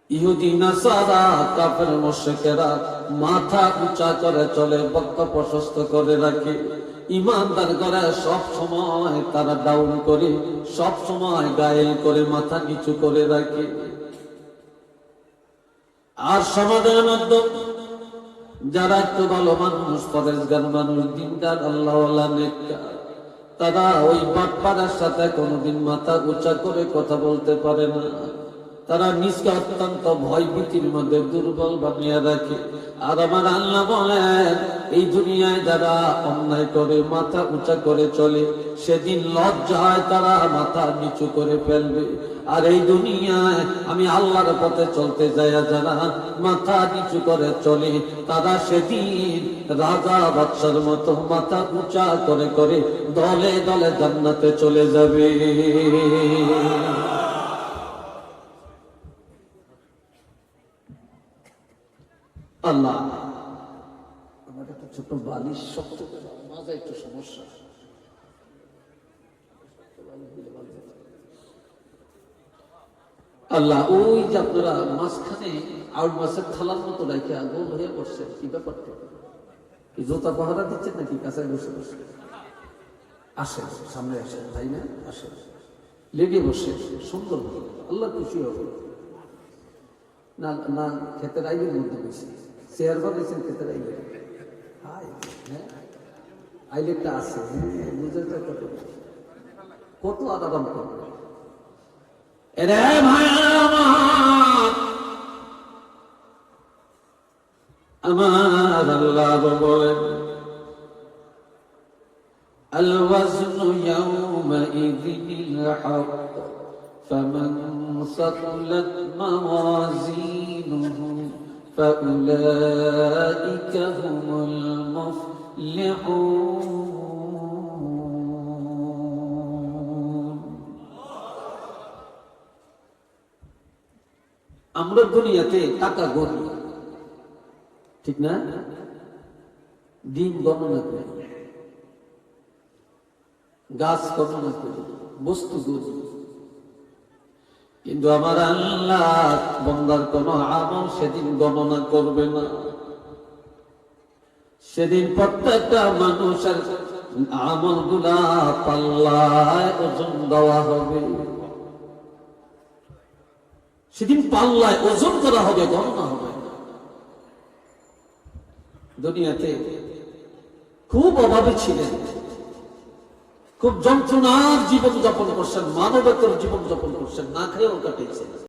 ইহুদি নাসারা কাফের মুশরিকেরা মাথা উঁচা করে চলে, বক্ষ প্রশস্ত করে রাখে। ইমানদার করে সব সময় তারা ডাউন করে, সব সময় গায়েল করে, মাথা নিচু করে রাখে। আর সমাজের মধ্যে যারা একটু ভালো মানুষ, পরেশগার মানুষ, দিনদার, আল্লাহওয়ালা, নেককার, তারা ওই বাটপাড়ার সাথে কোনোদিন মাথা উঁচা করে কথা বলতে পারে না। তারা নিজকে অত্যন্ত ভয় ভীতির মধ্যে দুর্বল বানিয়ে রাখে। আর আমার আল্লাহ বলেন, এই দুনিয়ায় যারা অন্যায় করে মাথা উঁচা করে চলে, সেদিন লজ্জায় তারা মাথা নিচু করে ফেলবে। আর এই দুনিয়ায় আমি আল্লাহর পথে চলতে যায় যারা মাথা নিচু করে চলে, তারা সেদিন রাজা বাদশার মতো মাথা উঁচা করে করে দলে দলে জান্নাতে চলে যাবে। আল্লাহ, আমার একটা ছোট বালিশ শক্ত করে মাঝে একটু সমস্যা। আল্লাহ, ওই যে আপনারা মাঝখানে আউট মাছের থালার মতো রেখে গোল হয়ে বসছে, কি ব্যাপারটা? কি জোতা পাহারা দিচ্ছেন নাকি কাছায় বসে বসে? আসে সামনে আসে, তাই না? আসে, লেগে বসে সুন্দর হবে, আল্লাহ খুশি হবে। না না, ক্ষেতের আইলের মধ্যে বসে চেয়ার বানিয়েছেন ক্ষেতের আইলে। আইলেরটা আছে, কত আরাম করবে। আমার আল্লাহ বলেন, আল ওয়াজনু ইয়াউমাইযিল হক ফামান সাকুলাত মাওয়াজিনুহু ফাউলাইকা হুমুল মুফলিহুন। আমরা দুনিয়াতে টাকা গণি, ঠিক না? দিন গণনা করি, গাছ গণনা করি, বস্তু গণি, কিন্তু আমার আল্লাহ বান্দার কোন আমল সেদিন গণনা করবে না। সেদিন প্রত্যেকটা মানুষের আমল গুলা পাল্লায় ওজন দেওয়া হবে। সেদিন পাল্লায় ওজন করা হবে, গণনা হবে। দুনিয়াতে খুব অভাবে ছিলেন, খুব যন্ত্রণার জীবন যাপন করছেন, মানবতার জীবন যাপন করছেন, না খেয়েও কাটিয়েছেন।